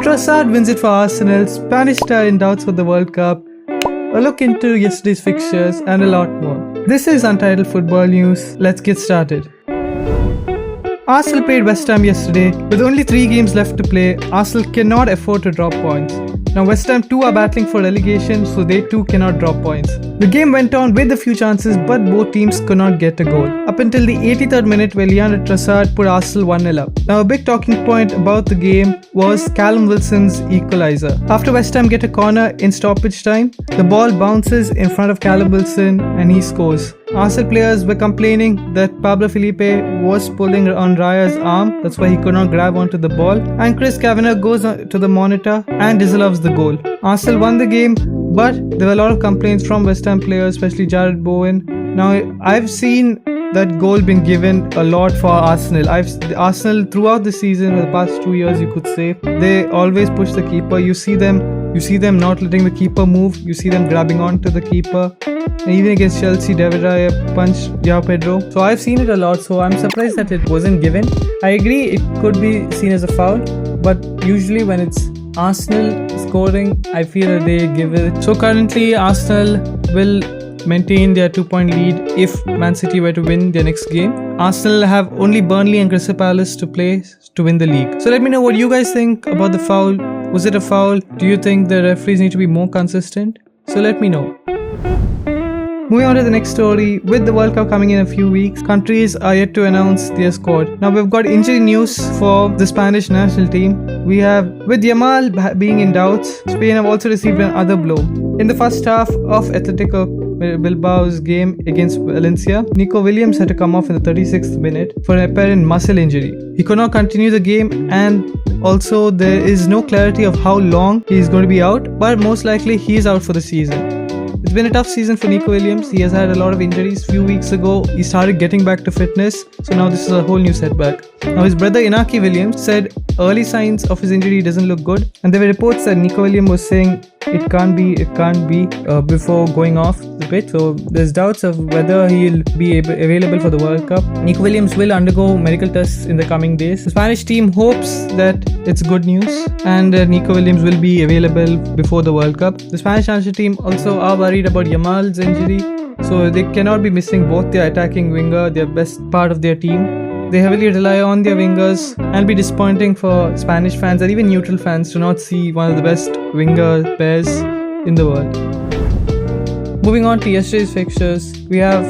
Trossard wins it for Arsenal, Spanish star in doubts for the World Cup, a look into yesterday's fixtures, and a lot more. This is Untitled Football News. Let's get started. Arsenal played West Ham yesterday. With only 3 games left to play, Arsenal cannot afford to drop points. Now West Ham too are battling for relegation, so they too cannot drop points. The game went on with a few chances, but both teams could not get a goal. Up until the 83rd minute, where Leandro Trossard put Arsenal 1-0 up. Now a big talking point about the game was Callum Wilson's equaliser. After West Ham get a corner in stoppage time, the ball bounces in front of Callum Wilson and he scores. Arsenal players were complaining that Pablo Felipe was pulling on Raya's arm, that's why he could not grab onto the ball, and Chris Kavanagh goes to the monitor and disallows the goal. Arsenal won the game, but there were a lot of complaints from West Ham players, especially Jared Bowen. Now I've seen that goal being given a lot for Arsenal. Arsenal throughout the season, the past 2 years, you could say, they always push the keeper. You see them not letting the keeper move. You see them grabbing onto the keeper. And even against Chelsea, David Raya punched João Pedro. So I've seen it a lot, so I'm surprised that it wasn't given. I agree it could be seen as a foul, but usually when it's Arsenal scoring, I feel that they give it. So currently Arsenal will maintain their 2-point lead if Man City were to win their next game. Arsenal have only Burnley and Crystal Palace to play to win the league. So let me know what you guys think about the foul. Was it a foul? Do you think the referees need to be more consistent? So let me know. Moving on to the next story, with the World Cup coming in a few weeks, countries are yet to announce their squad. Now we've got injury news for the Spanish national team. We have, with Yamal being in doubts, Spain have also received another blow. In the first half of Atletico Bilbao's game against Valencia, Nico Williams had to come off in the 36th minute for an apparent muscle injury. He could not continue the game, and also there is no clarity of how long he is going to be out, but most likely he is out for the season. It's been a tough season for Nico Williams. He has had a lot of injuries. Few weeks ago, he started getting back to fitness. So now this is a whole new setback. Now his brother Inaki Williams said early signs of his injury doesn't look good. And there were reports that Nico Williams was saying it can't be before going off the pitch. So there's doubts of whether he'll be available for the World Cup. Nico Williams will undergo medical tests in the coming days. The Spanish team hopes that it's good news and Nico Williams will be available before the World Cup. The Spanish national team also are worried about Yamal's injury, so they cannot be missing both their attacking winger, their best part of their team. They heavily rely on their wingers, and it'll be disappointing for Spanish fans and even neutral fans to not see one of the best winger pairs in the world. Moving on to yesterday's fixtures, we have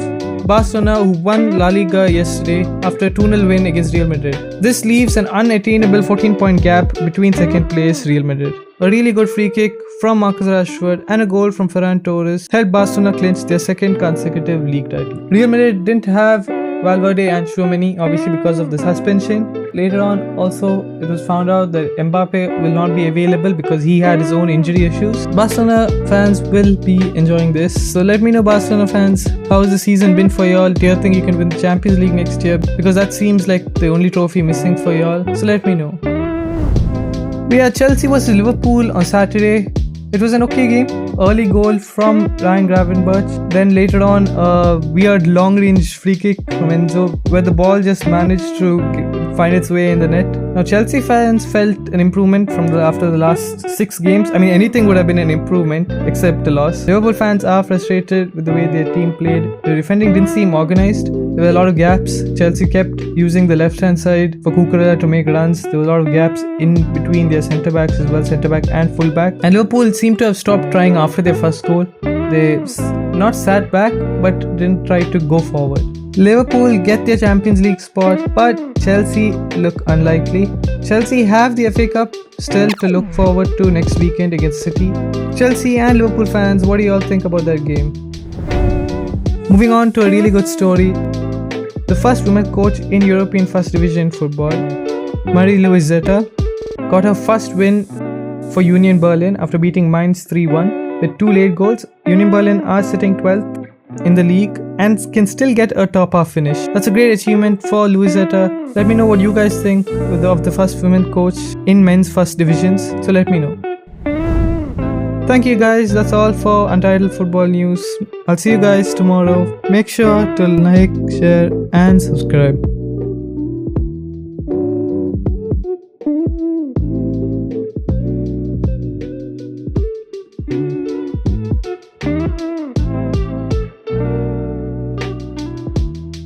Barcelona, who won La Liga yesterday after a 2-0 win against Real Madrid. This leaves an unattainable 14-point gap between second place Real Madrid. A really good free kick from Marcus Rashford and a goal from Ferran Torres helped Barcelona clinch their second consecutive league title. Real Madrid didn't have Valverde and Tchouaméni, obviously because of the suspension. Later on, also, it was found out that Mbappe will not be available because he had his own injury issues. Barcelona fans will be enjoying this. So let me know, Barcelona fans, how has the season been for y'all? Do you think you can win the Champions League next year? Because that seems like the only trophy missing for y'all. So let me know. We had Chelsea vs Liverpool on Saturday. It was an okay game. Early goal from Ryan Gravenberch. Then later on, a weird long-range free kick from Enzo, where the ball just managed to find its way in the net. Now, Chelsea fans felt an improvement after the last 6 games. I mean, anything would have been an improvement except the loss. Liverpool fans are frustrated with the way their team played. The defending didn't seem organized. There were a lot of gaps. Chelsea kept using the left-hand side for Cucurella to make runs. There were a lot of gaps in between their centre-backs as well, centre-back and full-back. And Liverpool seemed to have stopped trying after their first goal. They not sat back, but didn't try to go forward. Liverpool get their Champions League spot, but Chelsea look unlikely. Chelsea have the FA Cup still to look forward to next weekend against City. Chelsea and Liverpool fans, what do you all think about that game? Moving on to a really good story. The first women coach in European First Division football, Louise Eta, got her first win for Union Berlin after beating Mainz 3-1 with 2 late goals. Union Berlin are sitting 12th in the league and can still get a top half finish. That's a great achievement for Louise Eta. Let me know what you guys think of the first women coach in men's first divisions. So let me know. Thank you guys, that's all for Untitled Football News. I'll see you guys tomorrow. Make sure to like, share and subscribe.